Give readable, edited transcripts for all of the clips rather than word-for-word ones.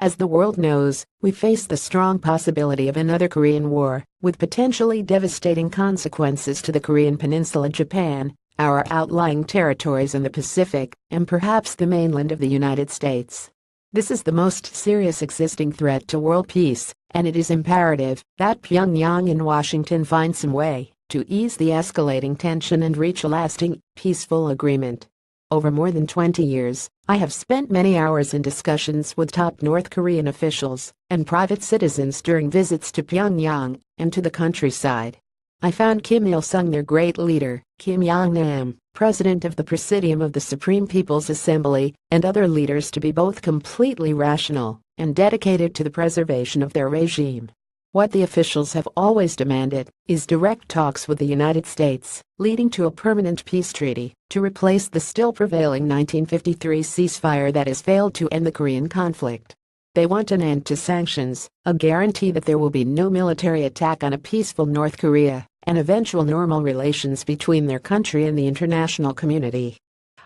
As the world knows, we face the strong possibility of another Korean War, with potentially devastating consequences to the Korean Peninsula, Japan, our outlying territories in the Pacific, and perhaps the mainland of the United States. This is the most serious existing threat to world peace, and it is imperative that Pyongyang and Washington find some way to ease the escalating tension and reach a lasting, peaceful agreement. Over more than 20 years, I have spent many hours in discussions with top North Korean officials and private citizens during visits to Pyongyang and to the countryside. I found Kim Il-sung, their great leader, Kim Yong-nam, president of the Presidium of the Supreme People's Assembly, and other leaders to be both completely rational and dedicated to the preservation of their regime. What the officials have always demanded is direct talks with the United States, leading to a permanent peace treaty to replace the still prevailing 1953 ceasefire that has failed to end the Korean conflict. They want an end to sanctions, a guarantee that there will be no military attack on a peaceful North Korea, and eventual normal relations between their country and the international community.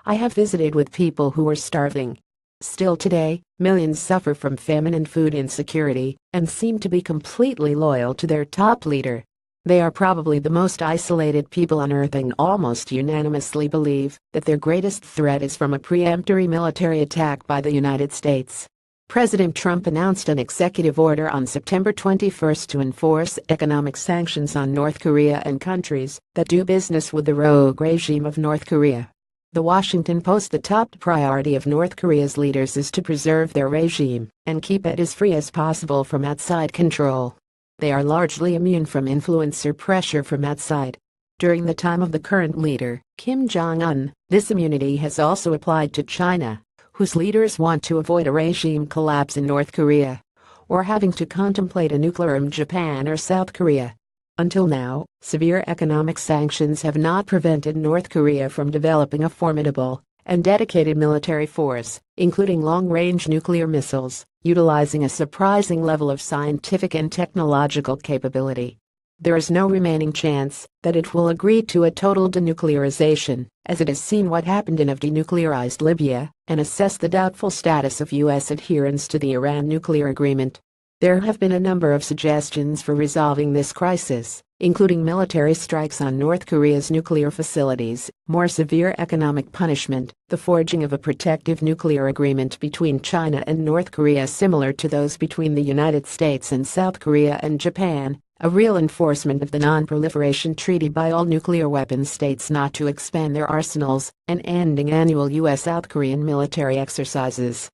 I have visited with people who are starving. Still today, millions suffer from famine and food insecurity, and seem to be completely loyal to their top leader. They are probably the most isolated people on earth and almost unanimously believe that their greatest threat is from a preemptory military attack by the United States. President Trump announced an executive order on September 21 to enforce economic sanctions on North Korea and countries that do business with the rogue regime of North Korea. The Washington Post: the top priority of North Korea's leaders is to preserve their regime and keep it as free as possible from outside control. They are largely immune from influence or pressure from outside. During the time of the current leader, Kim Jong-un, this immunity has also applied to China, whose leaders want to avoid a regime collapse in North Korea, or having to contemplate a nuclear armed Japan or South Korea. Until now, severe economic sanctions have not prevented North Korea from developing a formidable and dedicated military force, including long-range nuclear missiles, utilizing a surprising level of scientific and technological capability. There is no remaining chance that it will agree to a total denuclearization, as it has seen what happened in denuclearized Libya, and assess the doubtful status of U.S. adherence to the Iran nuclear agreement. There have been a number of suggestions for resolving this crisis, including military strikes on North Korea's nuclear facilities, more severe economic punishment, the forging of a protective nuclear agreement between China and North Korea similar to those between the United States and South Korea and Japan, a real enforcement of the Non-Proliferation Treaty by all nuclear weapons states not to expand their arsenals, and ending annual U.S.-South Korean military exercises.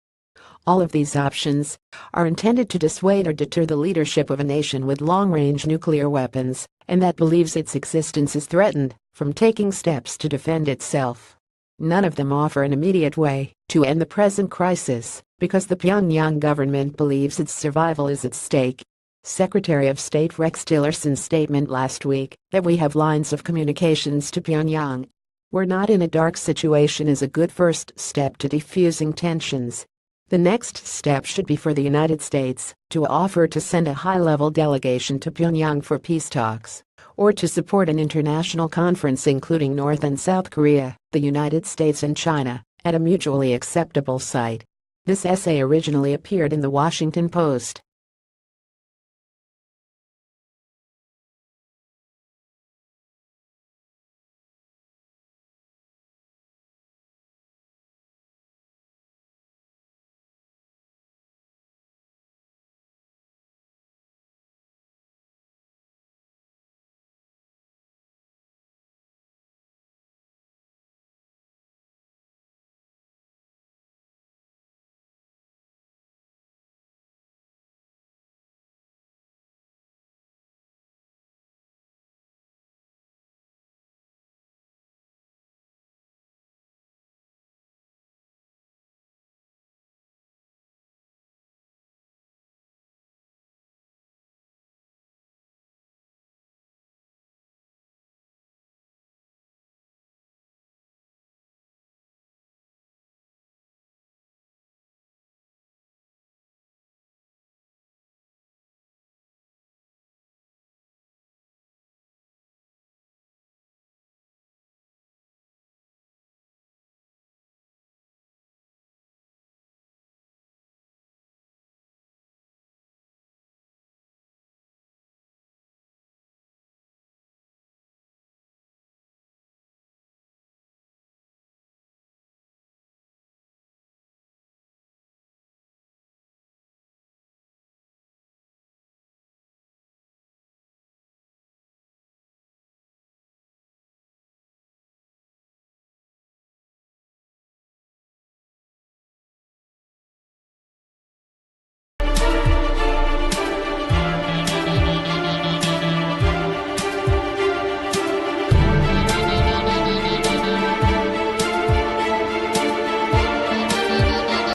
All of these options are intended to dissuade or deter the leadership of a nation with long-range nuclear weapons, and that believes its existence is threatened, from taking steps to defend itself. None of them offer an immediate way to end the present crisis, because the Pyongyang government believes its survival is at stake. Secretary of State Rex Tillerson's statement last week that we have lines of communications to Pyongyang. We're not in a dark situation is a good first step to defusing tensions. The next step should be for the United States to offer to send a high-level delegation to Pyongyang for peace talks, or to support an international conference including North and South Korea, the United States and China, at a mutually acceptable site. This essay originally appeared in the Washington Post.